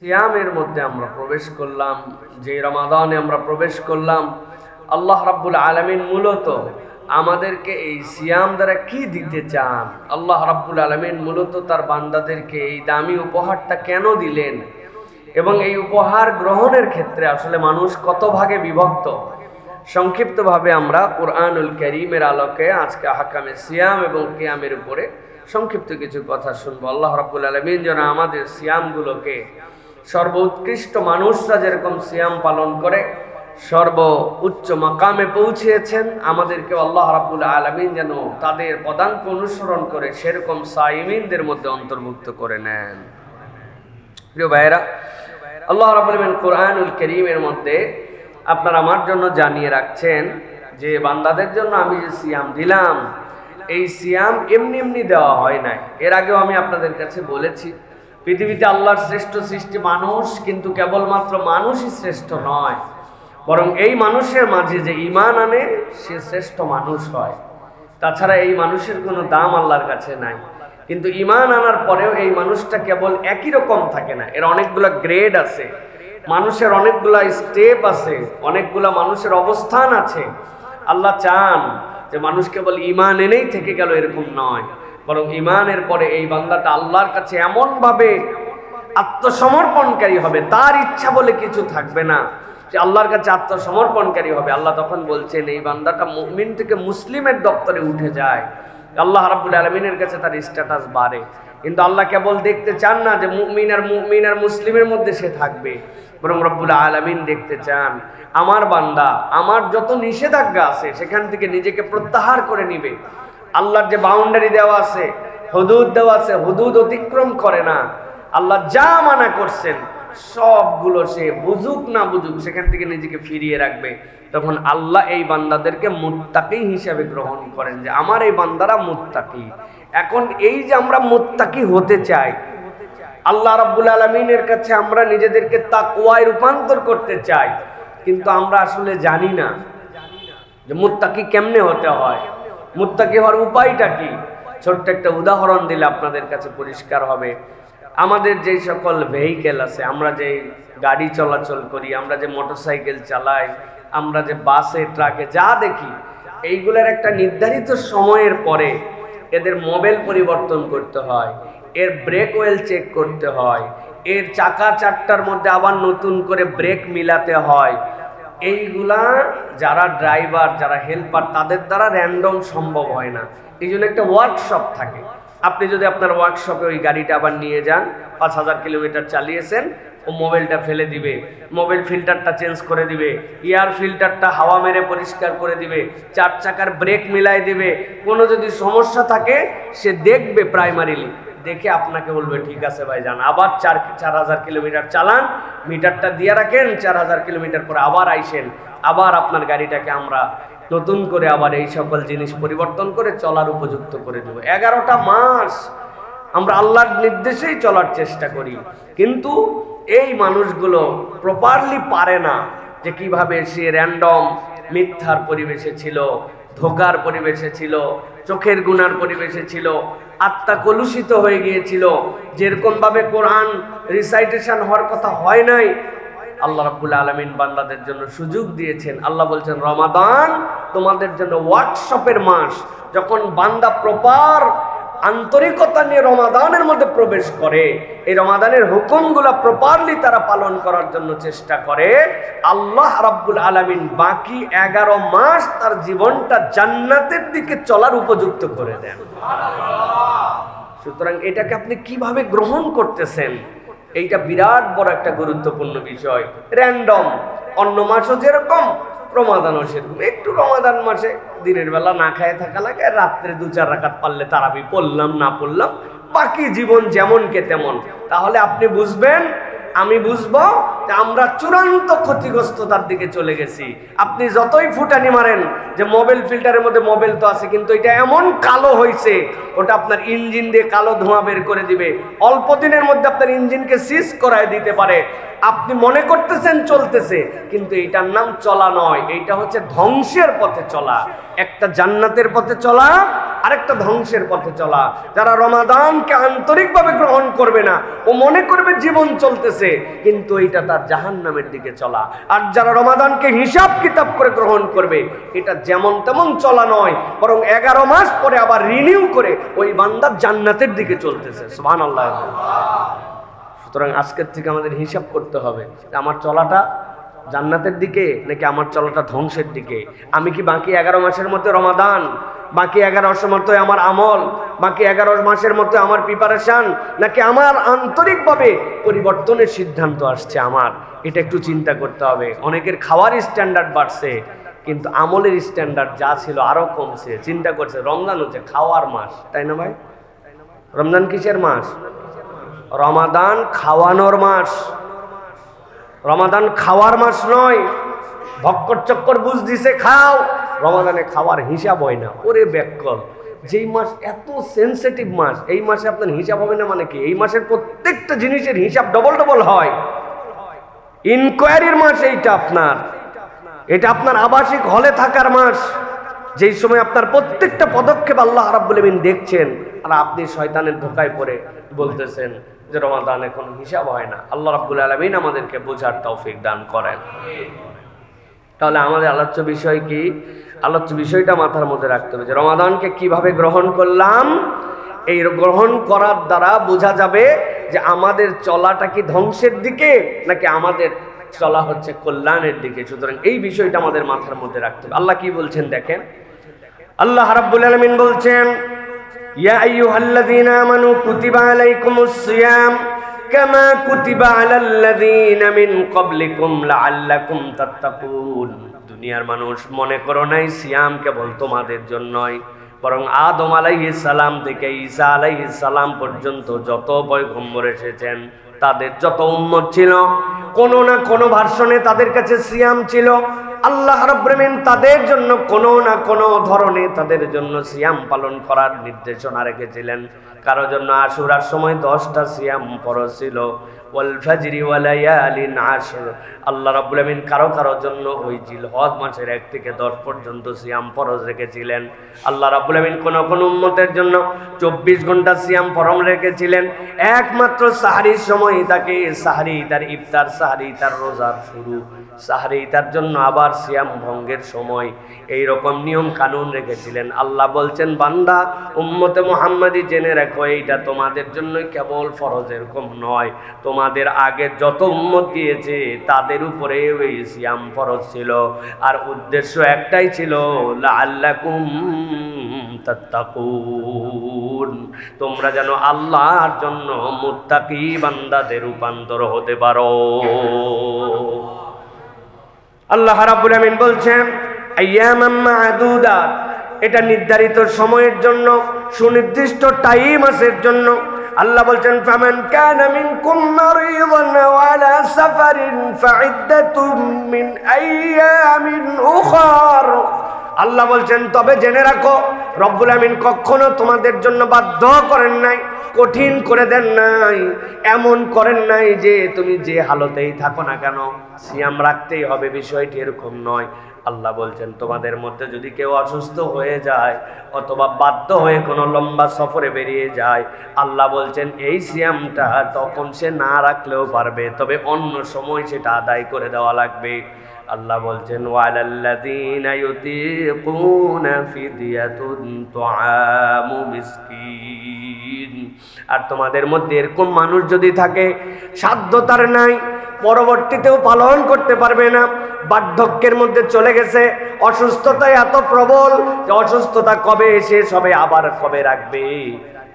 সিয়ামের মধ্যে আমরা প্রবেশ করলাম, যে রমাদানে আমরা প্রবেশ করলাম, আল্লাহ রাব্বুল আলামিন মূলত আমাদেরকে এই সিয়াম দ্বারা কি দিতে চান? আল্লাহ রাব্বুল আলামিন মূলত তার বান্দাদেরকে এই দামি উপহারটা কেন দিলেন এবং এই উপহার গ্রহণের ক্ষেত্রে আসলে মানুষ কত ভাগে বিভক্ত, সংক্ষিপ্তভাবে আমরা কুরআনুল কারীমের আলোকে আজকে আহকামে সিয়াম এবং কিয়ামের উপরে সংক্ষিপ্ত কিছু কথা শুনবো। আল্লাহ রাব্বুল আলামিন যেন আমাদের সিয়ামগুলোকে সর্বোৎকৃষ্ট মানুষরা যেরকম সিয়াম পালন করে সর্ব উচ্চ মাকামে পৌঁছেছেন, আমাদেরকে আল্লাহ রাব্বুল আলামিন যেন তাদের পদাঙ্ক অনুসরণ করে সেরকম সাইমিনদের মধ্যে অন্তর্ভুক্ত করে নেন। প্রিয় ভাইয়েরা, আল্লাহ রাব্বুল আলামিন কুরআনুল কারীমের মধ্যে আপনারা আমার জন্য জানিয়ে রাখছেন যে বান্দাদের জন্য আমি যে সিয়াম দিলাম, এই সিয়াম এমনি এমনি দেওয়া হয় নাই। এর আগেও আমি আপনাদের কাছে বলেছি, পৃথিবীতে আল্লাহর শ্রেষ্ঠ সৃষ্টি মানুষ, কিন্তু কেবলমাত্র মানুষই শ্রেষ্ঠ নয়, বরং এই মানুষের মাঝে যে ঈমান আনে সে শ্রেষ্ঠ মানুষ হয়। তাছাড়া এই মানুষের কোনো দাম আল্লাহর কাছে নাই। কিন্তু ঈমান আনার পরেও এই মানুষটা কেবল একই রকম থাকে না, এর অনেকগুলো গ্রেড আছে, মানুষের অনেকগুলা স্টেপ আছে, অনেকগুলা মানুষের অবস্থান আছে। আল্লাহ চান যে মানুষ কেবল ঈমান এনেই থেকে গেল এরকম নয়, বরং ঈমানের পরে এই বান্দাটা আল্লাহর কাছে এমনভাবে আত্মসমর্পণকারী হবে, তার ইচ্ছা বলে কিছু থাকবে না, যে আল্লাহর কাছে আত্মসমর্পণকারী হবে। আল্লাহ তখন বলছেন এই বান্দাটা মুমিন থেকে মুসলিমের দপ্তরে উঠে যায়, আল্লাহ রাব্বুল আলামিনের কাছে তার স্ট্যাটাস বাড়ে। কিন্তু আল্লাহ কেবল দেখতে চান না যে মুমিন আর মুসলিমের মধ্যে সে থাকবে, বরং রব্বুল আলামিন দেখতে চান আমার বান্দা আমার যত নিষেধাজ্ঞা আছে সেখান থেকে নিজেকে প্রত্যাহার করে নিবে। আল্লাহর যে বাউন্ডারি দেওয়া আছে, হুদুদ দেওয়া আছে, হুদুদ অতিক্রম করে না। আল্লাহ যা মানা করছেন সবগুলো সে বুঝুক না বুঝুক সেখান থেকে নিজেকে ফিরিয়ে রাখবে। তখন আল্লাহ এই বান্দাদেরকে মুত্তাকি হিসাবে গ্রহণ করেন, যে আমার এই বান্দারা মুত্তাকি। এখন এই যে আমরা মুত্তাকি হতে চাই, আল্লাহ রাব্বুল আলামিনের কাছে আমরা নিজেদেরকে তাকওয়ায় রূপান্তর করতে চাই, কিন্তু আমরা আসলে জানি না যে মুত্তাকি কেমনে হতে হয়, মুত্তাকি হওয়ার উপায়টা কি। ছোট্ট একটা উদাহরণ দিলে আপনাদের কাছে পরিষ্কার হবে। আমাদের যে সকল ভেহিকেল আছে, আমরা যে গাড়ি চলাচল করি, আমরা যে মোটরসাইকেল চালাই, আমরা যে বাসে ট্রাকে যা দেখি, এইগুলোর একটা নির্ধারিত সময়ের পরে এদের মোবিল পরিবর্তন করতে হয়, এর ব্রেক ওয়েল চেক করতে হয়, এর চাকা চারটার মধ্যে আবার নতুন করে ব্রেক মিলাতে হয়। এইগুলা যারা ড্রাইভার, যারা হেল্পার, তাদের দ্বারা র্যান্ডম সম্ভব হয় না। এই জন্য একটা ওয়ার্কশপ থাকে। আপনি যদি আপনার ওয়ার্কশপে ওই গাড়িটা আবার নিয়ে যান, 5000 কিলোমিটার চালিয়েছেন, ও মোবিলটা ফেলে দিবে, মোবিল ফিল্টারটা চেঞ্জ করে দিবে, এয়ার ফিল্টারটা হাওয়া মেরে পরিষ্কার করে দিবে, চার চাকার ব্রেক মিলাই দিবে। কোনো যদি সমস্যা থাকে সে দেখবে, প্রাইমারিলি দেখে আপনাকে বলবে ঠিক আছে ভাই যান, আবার 4000 কিলোমিটার চালান, মিটারটা দিয়ে রাখেন, 4000 কিলোমিটার পরে আবার আইসেন, আবার আপনার গাড়িটাকে আমরা নতুন করে আবার এই সকল জিনিস পরিবর্তন করে চলার উপযুক্ত করে দেব। 11টা মাস আমরা আল্লাহর নির্দেশেই চলার চেষ্টা করি, কিন্তু এই মানুষগুলো প্রপারলি পারে না যে কিভাবে সে র্যান্ডম মিথ্যার পরিবেশে ছিল, ধোকার পরিবেশে ছিল, চোখের গুনার পরিবেশে ছিল, আত্মা কলুষিত হয়ে গিয়েছিল, যেরকম ভাবে কোরআন রিসাইটেশন হওয়ার কথা হয় নাই। আল্লাহ রাব্বুল আলামিন বান্দাদের জন্য সুযোগ দিয়েছেন। আল্লাহ বলছেন রমাদান তোমাদের জন্য ওয়ার্কশপের মাস। যখন বান্দা প্রপার আন্তরিকতা নিয়ে রমাদানের মধ্যে প্রবেশ করে, এই রমাদানের হুকুমগুলো প্রপারলি তারা পালন করার জন্য চেষ্টা করে, আল্লাহ রাব্বুল আলামিন বাকি 11 মাস তার জীবনটা জান্নাতের দিকে চলার উপযুক্ত করে দেন। সুতরাং এটাকে আপনি কিভাবে গ্রহণ করতেছেন, এইটা বিরাট বড় একটা গুরুত্বপূর্ণ বিষয়। র্যান্ডম অন্য মাসও যেরকম, রমাদানও সেরকম। একটু রমাদান মাসে দিনের বেলা না খায় থাকা লাগে, রাত্রে 2-4 রাকাত পারলে তারাবি পড়লাম, না পড়লাম, বাকি জীবন যেমনকে তেমন। তাহলে আপনি বুঝবেন, আমি বুঝবো যে আমরা চূড়ান্ত ক্ষতিগ্রস্ততার দিকে চলে গেছি। আপনি যতই ফুটানি মারেন যে মোবিল ফিল্টারের মধ্যে মোবিল তো আছে, কিন্তু এটা এমন কালো হয়েছে, ওটা আপনার ইঞ্জিন দিয়ে কালো ধোঁয়া বের করে দিবে, অল্প দিনের মধ্যে আপনার ইঞ্জিনকে সিজ করায় দিতে পারে। আপনি মনে করতেছেন চলতেছে, কিন্তু এটার নাম চলা নয়, এইটা হচ্ছে ধ্বংসের পথে চলা। একটা জান্নাতের পথে চলা আরেকটা ধ্বংসের পথে চলা। যারা রমাদানকে আন্তরিকভাবে গ্রহণ করবে না, ও মনে করবে জীবন চলতেছে, কিন্তু এটা তার জাহান্নামের দিকে চলা। আর যারা রমাদানকে হিসাব কিতাব করে গ্রহণ করবে, এটা যেমন তেমন চলা নয়, বরং 11 মাস পরে আবার রিনিউ করে ওই বান্দা জান্নাতের দিকে চলতেছে। সুবহানাল্লাহ। সুতরাং আজকের থেকে আমাদের হিসাব করতে হবে, আমার চলাটা জান্নাতের দিকে নাকি আমার চলাটা ধ্বংসের দিকে। আমি কি বাকি 11 মাসের মধ্যে রমাদান, বাকি 11 মাসের মতো আমার আমল, বাকি 11 মাসের মতো আমার প্রিপারেশন, নাকি আমার আন্তরিকভাবে পরিবর্তনের সিদ্ধান্ত আসছে আমার? এটা একটু চিন্তা করতে হবে। অনেকের খাওয়ার স্ট্যান্ডার্ড বাড়ছে, কিন্তু আমলের স্ট্যান্ডার্ড যা ছিল আরো কমছে। চিন্তা করছে রমজান হচ্ছে খাওয়ার মাস, তাই না ভাই? রমজান কিসের মাস? রমাদান খাওয়ানোর মাস। রমাদান খাওয়ার মাস নয়। ভক্কর চক্কর বুঝ দিছে খাও, রমাদানে খাওয়ার হিসাব হয় না। ওরে ব্যাককল, যেই মাস এত সেনসিটিভ মাস, এই মাসে আপনার হিসাব হবে না মানে কি? এই মাসের প্রত্যেকটা জিনিসের হিসাব ডবল ডবল হয়। ইনকোয়ারির মাস এইটা আপনার, এটা আপনার আবাসিক হলে থাকার মাস, যেই সময় আপনার প্রত্যেকটা পদক্ষেপ আল্লাহ রাব্বুল আলামিন দেখছেন, আর আপনি শয়তানের ধোকায় পড়ে বলতেছেন যে রমাদানে কোনো হিসাব হয় না। আল্লাহ রাব্বুল আলামিন আমাদেরকে বোঝার তৌফিক দান করেন। তাহলে আমাদের আলোচ্য বিষয় কি? আলোচ্য বিষয়টা মাথার মধ্যে রাখতে হবে যে রমাদানকে কিভাবে গ্রহণ করলাম। এই গ্রহণ করার দ্বারা বোঝা যাবে যে আমাদের চলাটা কি ধ্বংসের দিকে নাকি আমাদের চলা হচ্ছে কল্যাণের দিকে। সুতরাং এই বিষয়টা আমাদের মাথার মধ্যে রাখতে হবে। আল্লাহ কি বলছেন দেখেন, আল্লাহ রাব্বুল আলামিন বলছেন, ইয়া আইয়ুহাল্লাযীনা আমানু কুতিবা আলাইকুমুস সিয়াম কামা কুতিবা আলাল্লাযীনা মিন ক্বাবলিকুম লাআল্লাকুম তাত্তাকুন। দুনিয়ার মানুষ মনে করো নাই সিয়াম কেবল তোমাদের জন্যই, বরং আদম আলাইহিস সালাম থেকে ঈসা আলাইহিস সালাম পর্যন্ত যত পয়গম্বর এসেছেন, তাদের যত উম্মত ছিল, কোনো না কোনো ভার্সনে তাদের কাছে সিয়াম ছিল। আল্লাহ রাব্বুল আলামিন তাদের জন্য কোনো না কোনো ধরনে তাদের জন্য সিয়াম পালন করার নির্দেশনা রেখেছিলেন। কারো জন্য আশুরার সময় 10টা সিয়াম ফরজ ছিল, ওয়াল ফাজরি ওয়া লায়ালিন আশর। আল্লাহ রাব্বুল আলামিন কারো জন্য ওই জিলহজ মাসের 1 থেকে 10 পর্যন্ত সিয়াম ফরজ রেখেছিলেন। আল্লাহ রাব্বুল আলামিন কোন উম্মতের জন্য 24 ঘন্টা সিয়াম ফরজ রেখেছিলেন। একমাত্র সাহরির সময় তাকে সাহরি, তার ইফতার, সাহরি তার রোজার শুরু, সাহরি তার জন্য আবার সিয়াম ভঙ্গের সময়, এই রকম নিয়ম কানুন রেখেছিলেন। আল্লাহ বলছেন, বান্দা উম্মতে মুহাম্মাদি জেনে রাখো, এইটা তোমাদের জন্যই কেবল ফরজ, এরকম নয়। তোমাদের আগে যত উম্মত গিয়েছে তাদের উপরে ওই সিয়াম ফরজ ছিল, আর উদ্দেশ্য একটাই ছিল, লাআল্লাকুম তাত্তাকুন, তোমরা যেন আল্লাহর জন্য মুত্তাকি বান্দাতে রূপান্তর হতে পারো। আল্লাহ রাব্বুল আমিন বলছেন আইয়ামাম মা'দুদাত, এটা নির্ধারিত সময়ের জন্য, সুনির্দিষ্ট টাইম আসের জন্য। আল্লাহ বলছেন ফামান কানা মিনকুম মারিদান আও আলা সাফারিন ফাইদ্দাতুম মিন আইয়ামিন উখার। আল্লাহ বলছেন তবে জেনে রাখো, রব্বুল আমিন কখনো তোমাদের জন্য বাধ্য করেন নাই, কঠিন করে দেন নাই, এমন করেন নাই যে তুমি যে হালতেই থাকো না কেন সিয়াম রাখতেই হবে, বিষয়টি এরকম নয়। আল্লাহ বলছেন তোমাদের মধ্যে যদি কেউ অসুস্থ হয়ে যায় অথবা বাধ্য হয়ে কোনো লম্বা সফরে বেরিয়ে যায়, আল্লাহ বলছেন এই সিয়ামটা তখন সে না রাখলেও পারবে, তবে অন্য সময় সেটা আদায় করে দেওয়া লাগবে। আল্লাহ বলছেন ওয়ালাল্লাযীনা ইউতীকুনা ফিদিয়াতুন তুআমু মিসকিন, আর তোমাদের মধ্যে এরকম মানুষ যদি থাকে সাধ্য তার নাই, পরবর্তীতেও পালন করতে পারবে না, বার্ধক্যের মধ্যে চলে গেছে, অসুস্থতায় এত প্রবল যে অসুস্থতা কবে শেষ হবে আবার কবে রাখবে,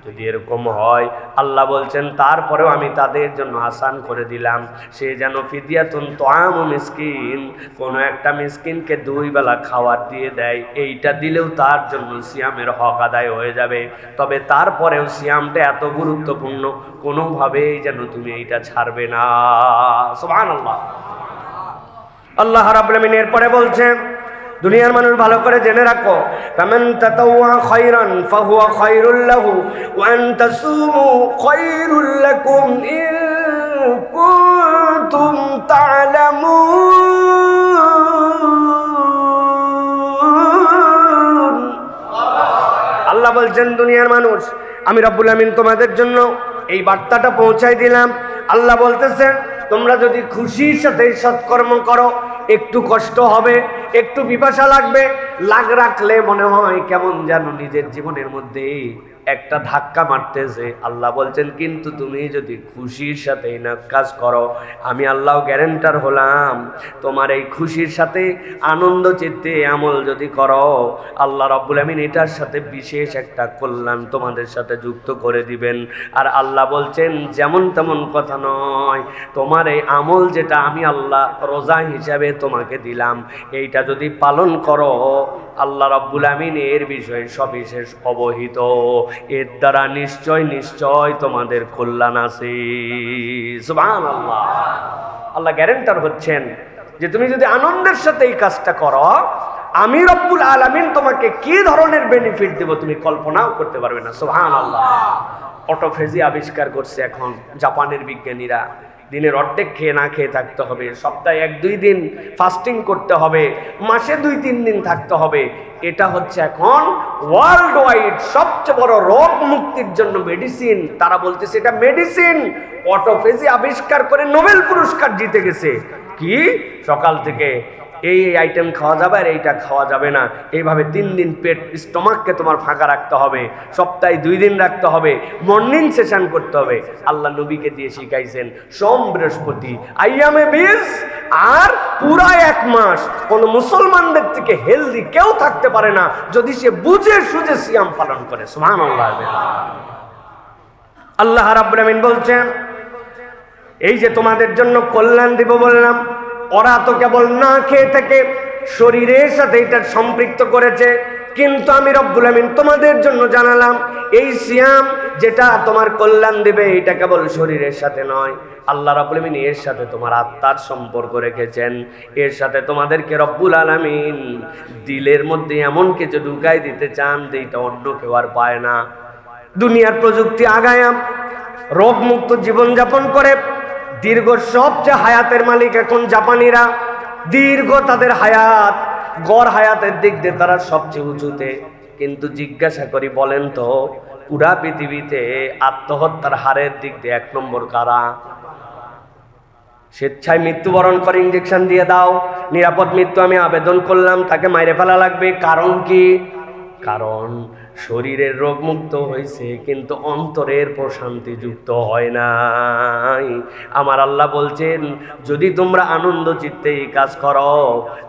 যদি এরকম হয় আল্লাহ বলছেন তারপরেও আমি তাদের জন্য আসান করে দিলাম, সে যেন ফিদিয়াতুন তুআমু মিসকিন, কোনো একটা মিসকিনকে 2 বেলা খাবার দিয়ে দেয়, এইটা দিলেও তার জন্য সিয়ামের হক আদায় হয়ে যাবে। তবে তারপরেও সিয়ামটা এত গুরুত্বপূর্ণ, কোনোভাবেই যেন তুমি এইটা ছাড়বে না। সুবহানাল্লাহ। আল্লাহ রাব্বুল আমিন এরপরে বলছেন, দুনিয়ার মানুষ ভালো করে জেনে রাখো, ফামান তাতাওয়া খায়রান ফাহুয়া খায়রুল লাহু ওয়া আন তাসুমু খায়রুল লাকুম ইন কুনতুম তা'লামুন। আল্লাহ বলছেন দুনিয়ার মানুষ, আমি রব্বুল আমিন তোমাদের জন্য এই বার্তাটা পৌঁছাই দিলাম। আল্লাহ বলতেছেন তোমরা যদি খুশির সাথে সৎকর্ম করো, একটু কষ্ট হবে, একটু পিপাসা লাগবে, রাখলে মনে হয় কেমন যেন নিজের জীবনের মধ্যে একটা ধাক্কা মারতেছে। আল্লাহ বলছেন কিন্তু তুমি যদি খুশির সাথে না কাজ করো, আমি আল্লাহ গ্যারান্টার হলাম তোমার এই খুশির সাথে আনন্দ চিত্তে আমল যদি করো, আল্লাহ রাব্বুল আমিন এটার সাথে বিশেষ একটা কল্যাণ তোমাদের সাথে যুক্ত করে দিবেন। আর আল্লাহ বলছেন যেমন তেমন কথা নয়, তোমার এই আমল যেটা আমি আল্লাহ রোজা হিসাবে তোমাকে দিলাম, এইটা যদি পালন করো, আল্লাহ রাব্বুল আমিন এর বিষয়ে সবিশেষ অবহিত, এর দ্বারা নিশ্চয় নিশ্চয় তোমাদের কল্যাণ আছে। সুবহানাল্লাহ। আল্লাহ গ্যারান্টার হচ্ছেন যে তুমি যদি আনন্দের সাথে এই কাজটা করো, আমি রব্বুল আলামিন তোমাকে কি ধরনের বেনিফিট দেব তুমি কল্পনাও করতে পারবে না। সুবহানাল্লাহ। অটোফেজি আবিষ্কার করছে এখন জাপানের বিজ্ঞানীরা। দিনের অর্ধেক খেয়ে না খেয়ে থাকতে হবে, সপ্তাহে 1-2 দিন ফাস্টিং করতে হবে, মাসে 2-3 দিন থাকতে হবে। এটা হচ্ছে এখন ওয়ার্ল্ড ওয়াইড সবচেয়ে বড় রোগ মুক্তির জন্য মেডিসিন। তারা বলতেছে এটা মেডিসিন। অটোফেজি আবিষ্কার করে নোবেল পুরস্কার জিতে গেছে। কি সকাল থেকে এই আইটেম খাওয়া যাবে আর এইটা খাওয়া যাবে না, এইভাবে 3 দিন পেট স্টমাককে তোমার ফাঁকা রাখতে হবে, সপ্তাহে 2 দিন রাখতে হবে, মর্নিং সেশন করতে হবে। আল্লাহ নবীকে দিয়ে শিখাইছেন সোম বৃহস্পতি আইয়ামে 20 আর পুরা 1 মাস। কোন মুসলমানদের থেকে হেলদি কেউ থাকতে পারে না যদি সে বুঝে সুঝে সিয়াম পালন করে। সুবহানাল্লাহ। আল্লাহ রাব্বুল আমিন বলছেন এই যে তোমাদের জন্য কল্যাণ দিব বললাম, ওরা তো কেবল না খেয়ে থেকে শরীরের সাথে এটা সম্পৃক্ত করেছে, কিন্তু আমি রব্বুল আমিন তোমাদের জন্য জানালাম এই সিয়াম যেটা তোমার কল্যাণ দিবে, এটা কেবল শরীরের সাথে নয়, আল্লাহ রাব্বুল আমিন এর সাথে তোমার আত্মার সম্পর্ক রেখেছেন। এর সাথে তোমাদেরকে রব্বুল আলামিন দিলের মধ্যে এমন কিছু ঢুকাই দিতে চান যে এটা অন্য কেউ আর পায় না। দুনিয়ার প্রযুক্তি আগায়া রোগমুক্ত জীবনযাপন করে দীর্ঘ সবচেয়ে হায়াতের মালিক এখন জাপানিরা। দীর্ঘ তাদের হায়াত, গড় হায়াতের দিক দিয়ে তারা সবচেয়ে উঁচুতে। কিন্তু জিজ্ঞাসা করি বলেন তো, পুরা পৃথিবীতে আত্মহত্যার হারের দিক দিয়ে 1 নম্বর কারা? স্বেচ্ছায় মৃত্যুবরণ করে ইঞ্জেকশন দিয়ে দাও, নিরাপদ মৃত্যু আমি আবেদন করলাম, তাকে মাইরে ফেলা লাগবে। কারণ কি? কারণ শরীরের রোগ মুক্ত হয়েছে কিন্তু অন্তরের প্রশান্তি যুক্ত হয় নাই। আমার আল্লাহ বলছেন যদি তোমরা আনন্দ চিত্তে এই কাজ করো,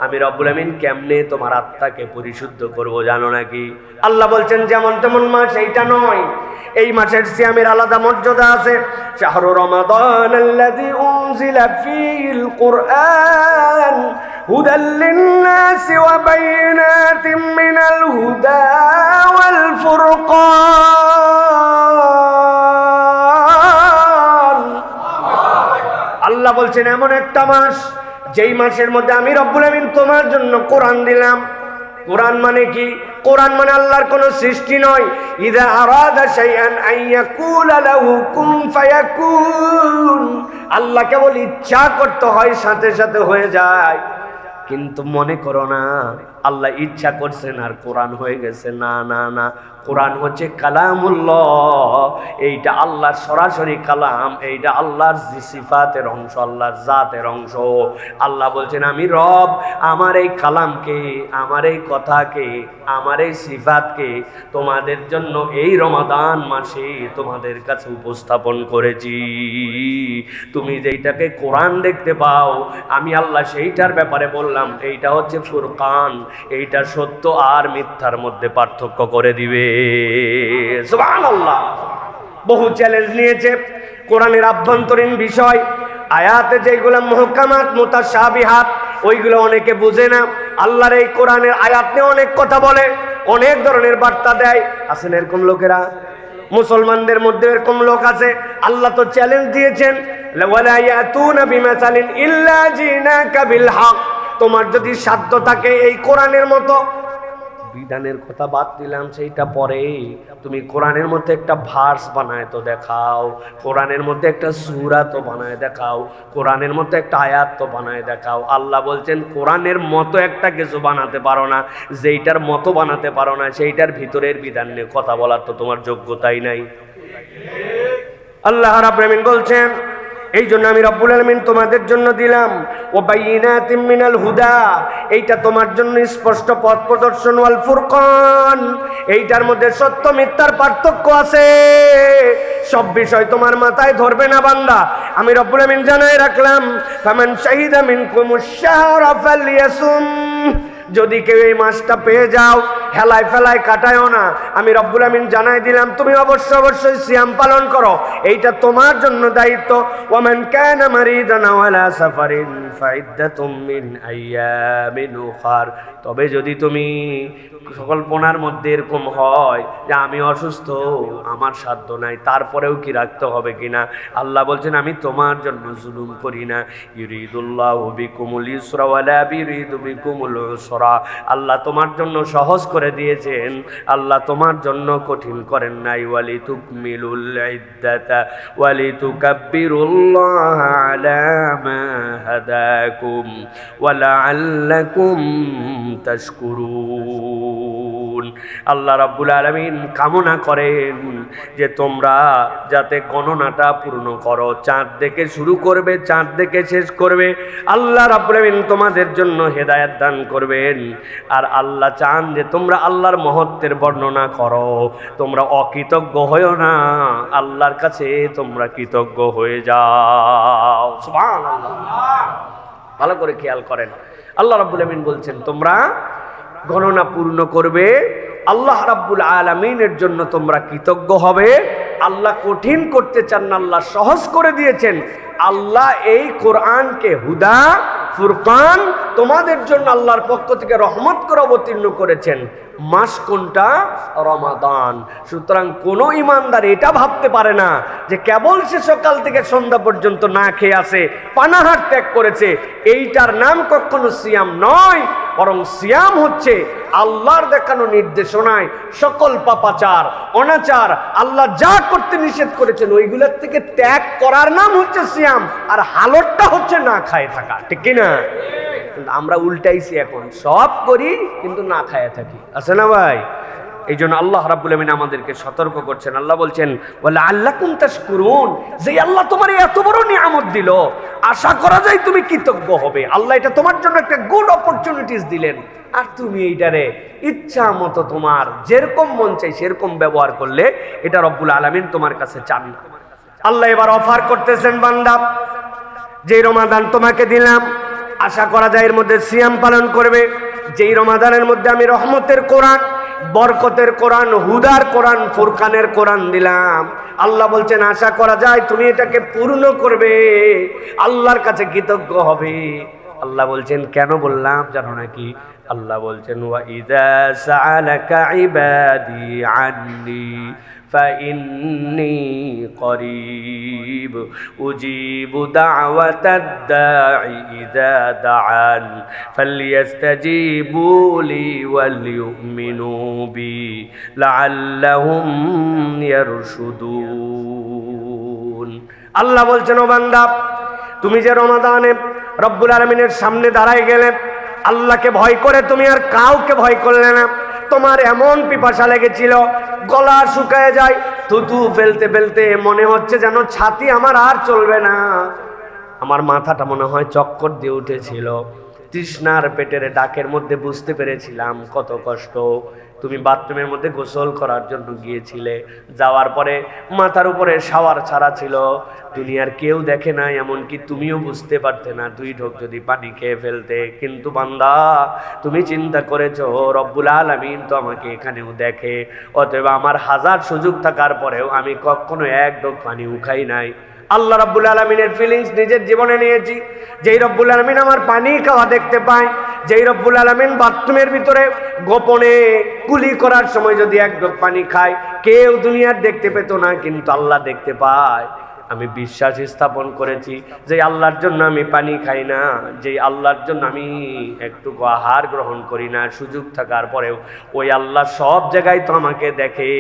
আমি রব্বুল আমিন কেমনে তোমার আত্মাকে পরিশুদ্ধ করব জানো নাকি? আল্লাহ বলছেন যেমন তেমন মাস এইটা নয়, এই মাসের সিয়ামের আলাদা মর্যাদা আছে। শাহরু রমাদান আল্লাযী উনজিলা ফীহিল কুরআন হুদাল লিন-নাসি ওয়া বাইয়িনাতিম মিনাল হুদা ওয়াল ফুরকান। আল্লাহ বলছেন এমন একটা মাস যেই মাসের মধ্যে আমি রব্বুল আমিন তোমার জন্য কোরআন দিলাম। কোরআন মানে কি? কোরআন মানে আল্লাহর কোনো সৃষ্টি নয়। ইযা আরাদা শাইআন আইয়াকুলা লাহু কুন ফায়াকুন। আল্লাহ কেবল ইচ্ছা করতে হয়, সাথে সাথে হয়ে যায়। কিন্তু মনে করো না আল্লাহ ইচ্ছা করছেন আর কোরআন হয়ে গেছে। না না না, কোরআন হচ্ছে কালামুল্লাহ, এইটা আল্লাহর সরাসরি কালাম, এইটা আল্লাহর সিফাতের অংশ, আল্লাহর জাতের অংশ। আল্লাহ বলছেন আমি রব আমার এই কালামকে, আমার এই কথাকে, আমার এই সিফাতকে তোমাদের জন্য এই রমাদান মাসে তোমাদের কাছে উপস্থাপন করেছি। তুমি যেইটাকে কোরআন দেখতে পাও, আমি আল্লাহ সেইটার ব্যাপারে বললাম এইটা হচ্ছে ফুরকান, এইটা সত্য আর মিথ্যার মধ্যে পার্থক্য করে দিবে। সুবহানাল্লাহ। বহু চ্যালেঞ্জ নিয়েছে কোরআনের আভ্যন্তরীণ বিষয়, আয়াতে যেগুলো মুহকামাত মুতাশাবিহাত ওইগুলো অনেকে বুঝে না। আল্লাহর এই কোরআনের আয়াত নিয়ে অনেক কথা বলে, অনেক ধরনের বার্তা দেয়। আছেন এরকম লোকেরা? মুসলমানদের মধ্যে এরকম লোক আছে। আল্লাহ তো চ্যালেঞ্জ দিয়েছেন ওয়ালা ইয়াতুনা বিমাসালিন ইল্লা জিনাকা বিল হক। তোমার যদি সাধ্য থাকে এই কোরআনের মতো বিধানের কথা বাদ দিলাম, সেইটা পরে। তুমি কোরআনের মধ্যে একটা ভার্স বানায় তো দেখাও, কোরআনের মধ্যে একটা সূরা তো বানায় দেখাও, কোরআনের মধ্যে একটা আয়াত তো বানায় দেখাও। আল্লাহ বলছেন কোরআনের মতো একটা কিছু বানাতে পারো না, যেইটার মতো বানাতে পারো না সেইটার ভিতরের বিধান নিয়ে কথা বলার তো তোমার যোগ্যতাই নাই। আল্লাহ রাব্বুল আলামিন বলছেন এই জন্য আমি রব্বুল আলামিন তোমাদের জন্য দিলাম ও বাইয়িনাতিম মিনাল হুদা, এইটা তোমার জন্য স্পষ্ট পথ প্রদর্শন, ওয়াল ফুরকান, এইটার মধ্যে সত্য মিথ্যার পার্থক্য আছে। সব বিষয় তোমার মাথায় ধরবে না বান্দা। আমি রব্বুল আলামিন জানাই রাখলাম ফামান শাহিদা মিনকুমুশ শাহরা ফালইয়াসুম, যদি কেউ এই মাসটা পেয়ে যাও হেলায় ফেলায় কাটায়ও না। আমি রব্বুল আমিন জানাই দিলাম তুমি অবশ্যই সিয়াম পালন করো, এইটা তোমার জন্য দায়িত্ব। ওয়ামান কানা মারিদান আও আলা সাফারিন ফাইদ্দাতুম মিন আইয়ামিন উখার, তবে যদি তুমি কল্পনার মধ্যে এরকম হয় যে আমি অসুস্থ, আমার সাধ্য নাই, তারপরেও কি রাখতে হবে কিনা, আল্লাহ বলছেন আমি তোমার জন্য জুলুম করি না। ইউরিদুল্লাহু বিকুমুল ইউসরা ওয়া লা ইউরিদু বিকুমুল উসরা, আল্লাহ তোমার জন্য সহজ করে দিয়েছেন, আল্লাহ তোমার জন্য কঠিন করেন নাই। ওয়ালিতুকমিলুল ইদ্দাতা ওয়ালিতুকাব্বিরুল্লাহ আলা মা হাদাকুম ওয়া লাআল্লাকুম তাশকুরুন। আল্লাহ রাব্বুল আলামিন কামনা করেন যে তোমরা যাতে গণনাটা পূর্ণ করো, চাঁদ দেখে শুরু করবে, চাঁদ দেখে শেষ করবে। আল্লাহ রাব্বুল আলামিন তোমাদের জন্য হেদায়েত দান করবেন। আর আল্লাহ চান যে তোমরা আল্লাহর মহত্বের বর্ণনা করো, তোমরা অকৃতজ্ঞ হইও না, আল্লাহর কাছে তোমরা কৃতজ্ঞ হয়ে যাও। সুবহানাল্লাহ। ভালো করে খেয়াল করেন, আল্লাহ রাব্বুল আলামিন বলছেন তোমরা গণনা পূর্ণ করবে, আল্লাহ রাব্বুল আলামিনের জন্য তোমরা কৃতজ্ঞ হবে। আল্লাহ কঠিন করতে চান না, আল্লাহ সহজ করে দিয়েছেন। আল্লাহ এই কোরআনকে হুদা ফুরকান তোমাদের জন্য আল্লাহর পক্ষ থেকে রহমত করে অবতীর্ণ করেছেন। মাস কোনটা? রমাদান। সুতরাং কোনো ইমানদার এটা ভাবতে পারে না যে কেবল সে সকাল থেকে সন্ধ্যা পর্যন্ত না খেয়ে আসে, পানাহার ত্যাগ করেছে, এইটার নাম কখনো সিয়াম নয়। বরং সিয়াম হচ্ছে আল্লাহর দেখানো নির্দেশনায় সকল পাপাচার অনাচার আল্লাহ যা করতে নিষেধ করেছেন ওইগুলোর থেকে ত্যাগ করার নাম হচ্ছে সিয়াম। আর হালতটা হচ্ছে না খায় থাকা, ঠিক কিনা? আমরা উল্টাইছি, এখন সব করি কিন্তু না খায় থাকি, আছে না ভাই? এই জন্য আল্লাহ রাব্বুল আমিন আমাদেরকে সতর্ক করছেন। আল্লাহ বলছেন ওয়ালা আল্লাকুম তাশকুরুন, যে আল্লাহ তোমার এত বড় নিয়ামত দিল, আশা করা যায় তুমি কৃতজ্ঞ হবে। আল্লাহ এটা তোমার জন্য একটা গুড অপরচুনিটিস দিলেন, আর তুমি এইটারে ইচ্ছা মতো তোমার যেরকম মন চাই সেরকম ব্যবহার করলে এটা রব্বুল আলামিন তোমার কাছে চান না। আল্লাহ এবার অফার করতেছেন বান্দা, যে রমাদান তোমাকে দিলাম, আশা করা যায় এর মধ্যে সিয়াম পালন করবে। যেই রমাদানের মধ্যে আমি রহমতের কোরআন, বরকতের কোরআন, হুদার কোরআন, ফুরকানের কোরআন দিলাম, আল্লাহ বলছেন আশা করা যায় তুমি এটাকে পূর্ণ করবে, আল্লাহর কাছে কৃতজ্ঞ হবে। আল্লাহ বলছেন কেন বললাম জানো নাকি? আল্লাহ বলছেন ওয়া ইযা সাআলাকা ইবাদি আন্নি ফাইন্নী করিব উজিবু দাওয়াতাদ দাঈ ইযা দাআন ফালইস্তাজিবু লি ওয়ালইউমিনু বি লাআল্লাহুম ইয়ারশুদুন। আল্লাহ বলছেন ও বান্দা, তুমি যে রমাদানে রব্বুল আলামিনের সামনে দাঁড়ায় গেলে, আল্লাহকে ভয় করে তুমি আর কাউকে ভয় করলে না। তোমার এমন পিপাসা লেগেছিল, গলা শুকায় যায়, থুতু ফেলতে ফেলতে মনে হচ্ছে যেন ছাতি আমার আর চলবে না, আমার মাথাটা মনে হয় চক্কর দিয়ে উঠেছিল, তৃষ্ণার পেটের ডাকের মধ্যে বুঝতে পেরেছিলাম কত কষ্ট। তুমি বাথরুমের মধ্যে গোসল করার জন্য গিয়েছিলে, যাওয়ার পরে মাথার উপরে শাওয়ার ছাড়া ছিল, দুনিয়ার কেউ দেখে না, এমনকি তুমিও বুঝতে পারতে না 2 ঢোক যদি পানি খেয়ে ফেলতে। কিন্তু বান্দা তুমি চিন্তা করেছো রব্বুল আলামিন তো আমাকে এখানেও দেখে, অতএব আমার হাজার সুযোগ থাকার পরেও আমি কখনো 1 ঢোক পানিও খাই নাই। আল্লাহ রাব্বুল আলামিনের ফিলিংস নিজের জীবনে নিয়েছি। যেই রব্বুল আলামিন আমার পানি খাওয়া দেখতে পায়, যেই রব্বুল আলামিন বাথরুমের ভিতরে গোপনে কুলি করার সময় যদি 1 ঢোক পানি খায়, কেউ দুনিয়ার দেখতে পেত না, কিন্তু আল্লাহ দেখতে পায়। আমি বিশ্বাস স্থাপন করেছি যে আল্লাহর জন্য আমি পানি খাই না, যে আল্লাহর জন্য আমি একটু আহার গ্রহণ করি না, সুযোগ থাকার পরেও ওই আল্লাহ সব জায়গায় তো আমাকে দেখে।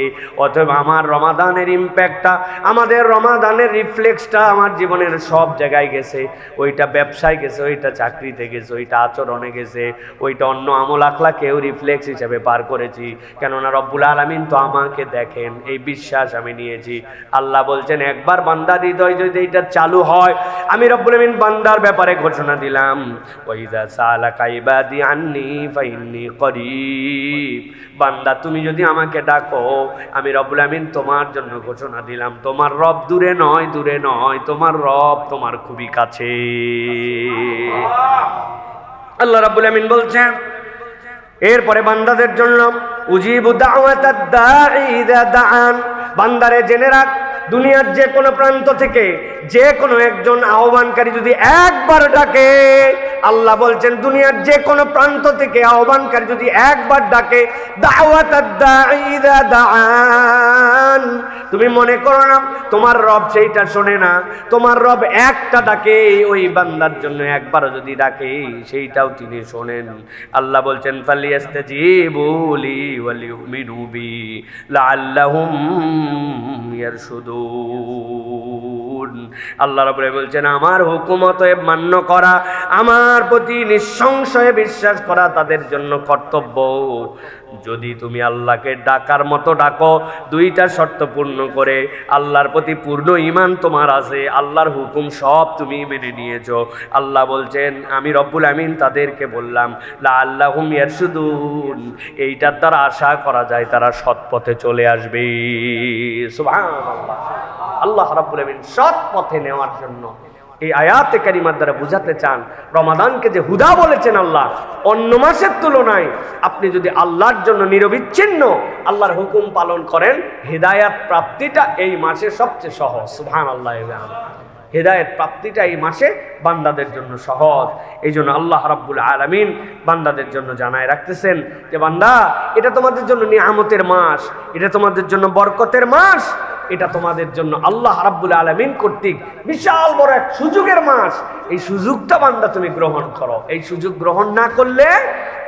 অতএব আমার রমাদানের ইম্প্যাক্টটা, আমাদের রমাদানের রিফ্লেক্সটা আমার জীবনের সব জায়গায় গেছে। ওইটা ব্যবসায় গেছে, ওইটা চাকরিতে গেছে, ওইটা আচরণে গেছে, ওইটা অন্য আমল আখলাকেও রিফ্লেক্স হিসেবে পার করেছি। কেননা রব্বুল আলামিন তো আমাকে দেখেন, এই বিশ্বাস আমি নিয়েছি। আল্লাহ বলছেন একবার বান্দার হৃদয় যদি এটা চালু হয়, আমি রব্বুল আলামিন বান্দার ব্যাপারে ঘোষণা দিলাম, ওয়াইদা সালাকা ইবাদি আন্নী ফাইন্নী করিব। বান্দা তুমি যদি আমাকে ডাকো, আমি রব্বুল আলামিন তোমার জন্য ঘোষণা দিলাম, তোমার রব দূরে নয়, দূরে নয়, তোমার রব তোমার খুবই কাছে। আল্লাহ রাব্বুল আলামিন বলছেন এরপরে বান্দাদের জন্য উজিবু দাওয়াতাদ দাঈ ইযা দাআন। বান্দারে জেনে রাখ, দুনিয়ার যে কোনো প্রান্ত থেকে যে কোনো একজন আহ্বানকারী যদি একবার ডাকে, আল্লাহ বলছেন দুনিয়ার যে কোনো প্রান্ত থেকে আহ্বানকারী যদি একবার ডাকে, দাওয়াতাদ দাঈ ইযা দাআন, তুমি মনে করো না তোমার রব সেইটা শোনে না। তোমার রব একটা ডাকে, ওই বান্দার জন্য একবারও যদি ডাকে সেইটাও তিনি শোনেন। আল্লাহ বলছেন ফালিয়াস্তাজিবু লি ওয়া লিউমিনু বি লাআল্লাহুম ইয়ারশুদুন। আল্লাহ রাব্বুল আলামিন বলছেন আমার হুকুম অতএব মান্য করা, আমার প্রতি নিঃসংশয়ে বিশ্বাস করা তাদের জন্য কর্তব্য। যদি তুমি আল্লাহকে ডাকার মতো ডাকো, দুইটা শর্ত পূর্ণ করে, আল্লাহর প্রতি পূর্ণ ঈমান তোমার আছে, আল্লাহর হুকুম সব তুমি মেনে নিয়েছো। আল্লাহ বলছেন আমি রব্বুল আমিন তাদেরকে বললাম লাআল্লাহুম ইয়ারশুদুন, এইটার দ্বারা আশা করা যায় তারা সৎ পথে চলে আসবে। সুবহানাল্লাহ। আল্লাহ রাব্বুল আমিন সৎ পথে নেওয়ার জন্য এই আয়াতে কারিমার দ্বারা বুঝাতে চান, রমাদানকে যে হুদা বলেছেন আল্লাহ, অন্য মাসের তুলনায় আপনি যদি আল্লাহর জন্য নিরবিচ্ছিন্ন আল্লাহর হুকুম পালন করেন, হিদায়াত প্রাপ্তিটা এই মাসে সবচেয়ে সহজ। সুবহানাল্লাহ। হিদায়াত প্রাপ্তিটা এই মাসে বান্দাদের জন্য সহজ। এই জন্য আল্লাহ রাব্বুল আলামিন বান্দাদের জন্য জানায় রাখতেছেন যে বান্দা, এটা তোমাদের জন্য নিয়ামতের মাস, এটা তোমাদের জন্য বরকতের মাস, এটা তোমাদের জন্য আল্লাহ রাব্বুল আলামিন কর্তৃক বিশাল বড় এক সুযোগের মাস। এই সুযোগটা বান্দা তুমি গ্রহণ করো। এই সুযোগ গ্রহণ না করলে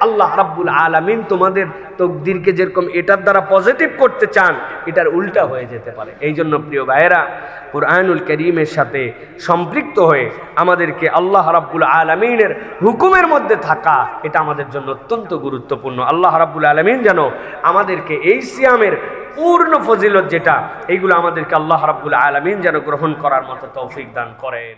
আল্লাহ রাব্বুল আলামিন তোমাদের তকদিরকে যেরকম এটার দ্বারা পজিটিভ করতে চান, এটার উল্টা হয়ে যেতে পারে। এই জন্য প্রিয় ভাইয়েরা, কুরআনুল কারীমের সাথে সম্পৃক্ত হয়ে আমাদেরকে আল্লাহ রাব্বুল আলামিনের হুকুমের মধ্যে থাকা, এটা আমাদের জন্য অত্যন্ত গুরুত্বপূর্ণ। আল্লাহ রাব্বুল আলামিন যেন আমাদেরকে এই সিয়ামের পূর্ণ ফজিলত যেটা, এইগুলো আমাদেরকে আল্লাহ রাব্বুল আলামিন যেন গ্রহণ করার মতো তৌফিক দান করেন।